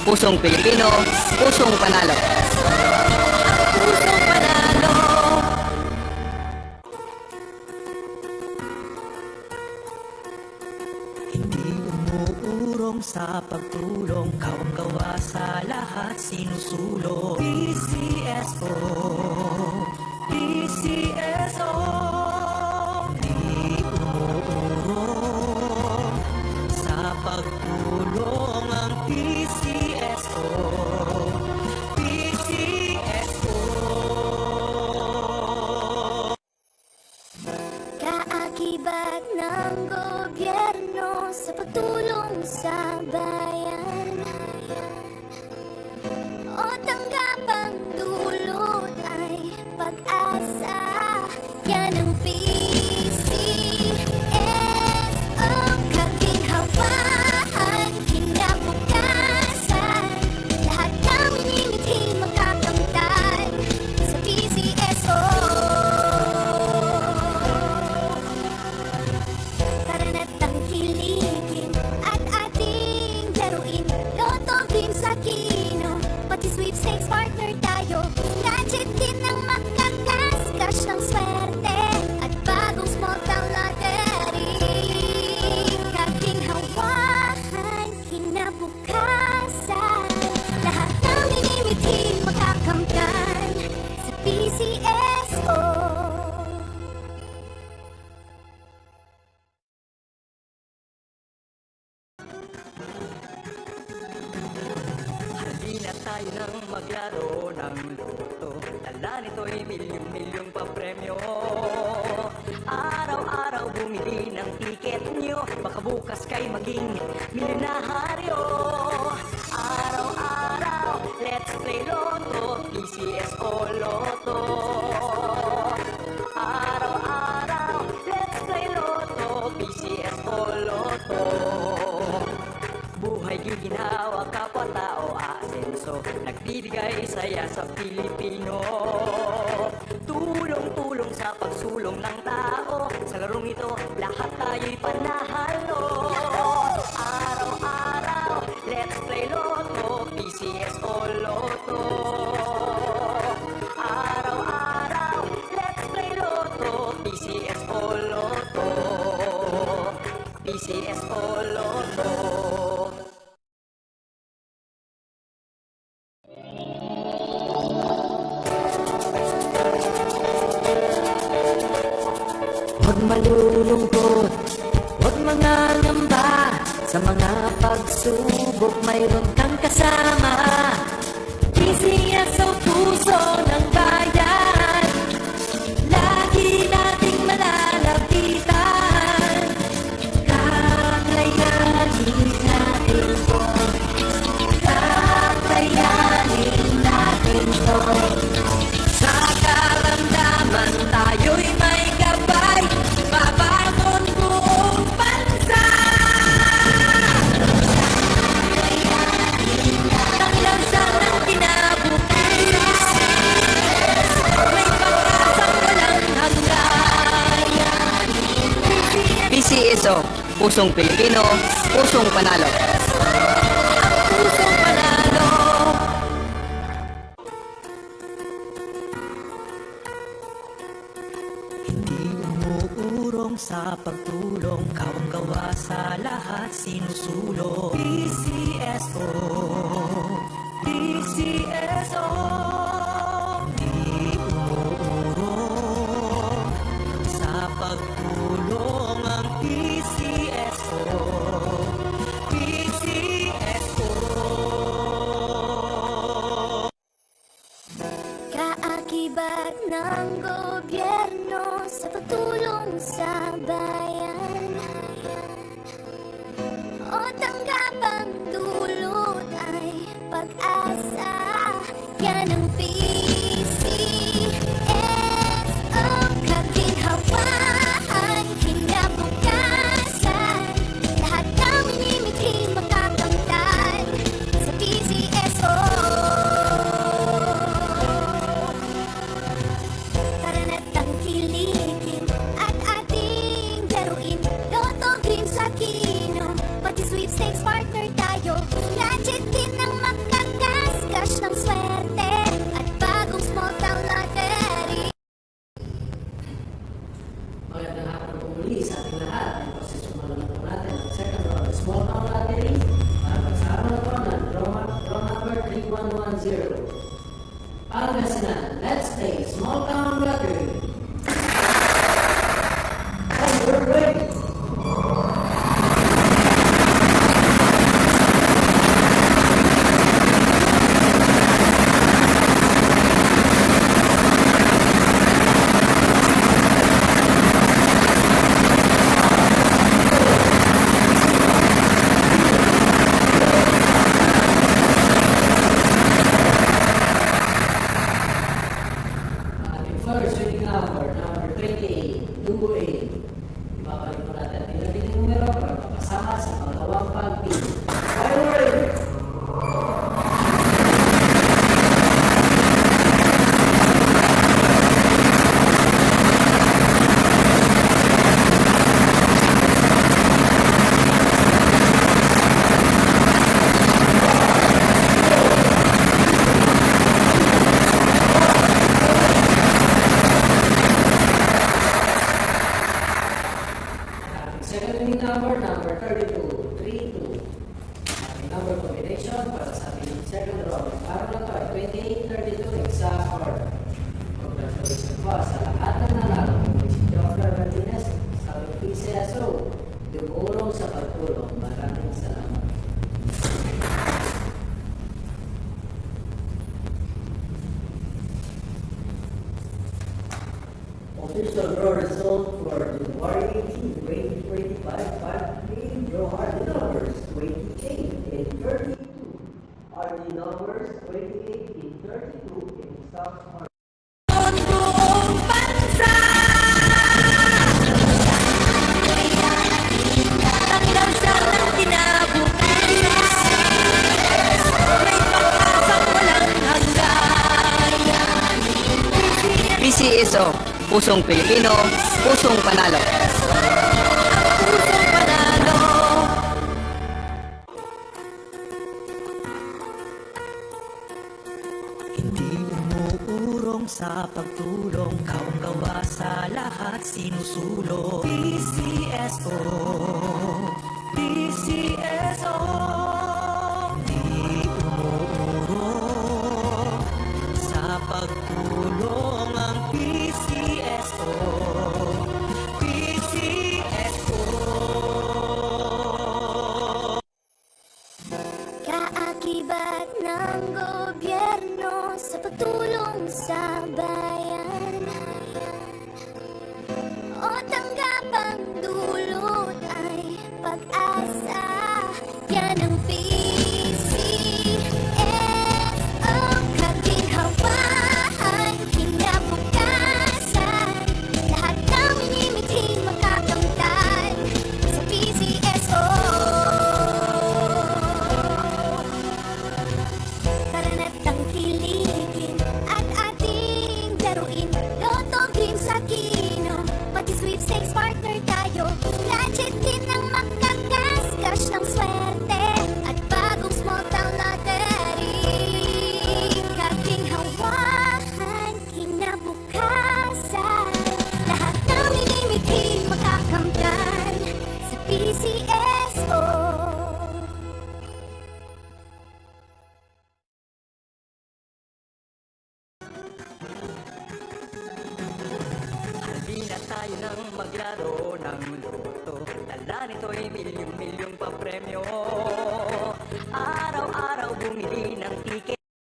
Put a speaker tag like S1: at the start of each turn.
S1: Pusong Pilipino, pusong panalo.
S2: Pusong panalo. Hindi umuurong sa pagtulong, kawang-gawa sa lahat sinusulong. PCSO, PCSO. Hindi umuurong sa pagtulong ang PCSO, PCSO.
S3: Kaakibat ng gobyerno sa pagtulong sa bayan, o tanggapang dulot ay pag-asa. Yan ang PCSO, kaginhawaan, kinabukasan. Lahat ng minimiting makakamtan sa PCSO. Tara na't tangkilikin at ating laruin. Lotto, games sa kino, pati sweepstakes partner tayo. Gadget din ang makakaskas ng swerte at bagong small town lottery. Kaginhawahan, kinabukasan. Lahat ng minimiting makakamtan sa PCSO.
S2: Halina tayo nang maglaro ng loto. Dala nito'y milyong-milyong papremyo. Araw-araw bumili ng tiket nyo, baka bukas kay maging milyonaryo. Araw-araw, let's play Lotto, PCSO Lotto. Araw-araw, let's play Lotto, PCSO Lotto. Buhay giginawa, kapwa-tao aasenso, nagbibigay saya sa Pilipino. Tulong-tulong sa pagsulong ng tao, sa larong ito lahat tayo'y panahalo. Araw-araw, let's play Lotto, PCSO Lotto. Araw-araw, let's play Lotto, PCSO Lotto. PCSO Lotto. Huwag malulungkot, huwag mangangamba. Sa mga pagsubok mayroon kang kasama. PCSO, puso ng bayan, lagi nating malalapitan. Kakayanin natin to, kakayanin natin to. Sa karamdaman tayo'y may gabay, babangon buong bansa. Ang lansa ng kinabukasan, may pag-asang walang hanggan.
S1: PCSO, pusong Pilipino, pusong panalo.
S2: Pusong panalo. Hindi umuurong sa pagtulong, kawang-gawa sa lahat sinusulong. PCSO, PCSO. Hindi umuurong sa pagtulong ang PCSO, PCSO.
S3: Kaakibat ng gobyerno sa pagtulong sa bayan, o tanggapang dulot ay
S4: ating lahat. Ang posisyonan na po natin ang second round of small town lottery. At magsama na po ng draw number 3110. Pangasinan, let's play small town lottery. And we're ready. Ating first winning number 28, 28. Ibabalik po natin ang pinating numero para makasama sa pangalawang pag-pili. Are you ready? Ating second winning number 32, 32. Ating number combination para sa ating second round. Para na ito ay 28, 32 exact order. Congratulations po sa lahat ng nanalo. Si Dr. Martinez, sa PCSO, dumulong sa pagtulong. Maraming salamat. Official draw result for January 18, 2025 5 draw are the numbers 28 and 32. Are the numbers 28 and 32 in stock order.
S3: Buong bansa Tanggal ng kinabukasan May pag-asang walang hanggan
S1: PCSO, Pusong Pilipino, Pusong Panalo.
S3: Pusong panalo
S2: Hindi umuurong sa pagtulong, kawang-gawa sa lahat sinusulong. PCSO, PCSO. Hindi umuurong sa pagtulong ang PCSO, PCSO.
S3: Kaakibat ng gobyerno sa pagtulong sa bayan O tanggapang dulot ay pag-asa Yan ang PCSO Kaginhawahan, kinabukasan Lahat ng minimiting makakamtan sa PCSO Karanatang kiligin at ating laruin Lotto game sa kino, pati sweepstakes partner tayo Gadget din ang makakaskas ng swerte At bagong small town lottery Kaginhawahan, kinabukasan Lahat ng minimiting makakamtan sa PCSO
S2: Halina tayo nang maglaro ng loto. Dala nito'y milyong-milyong pa premyo.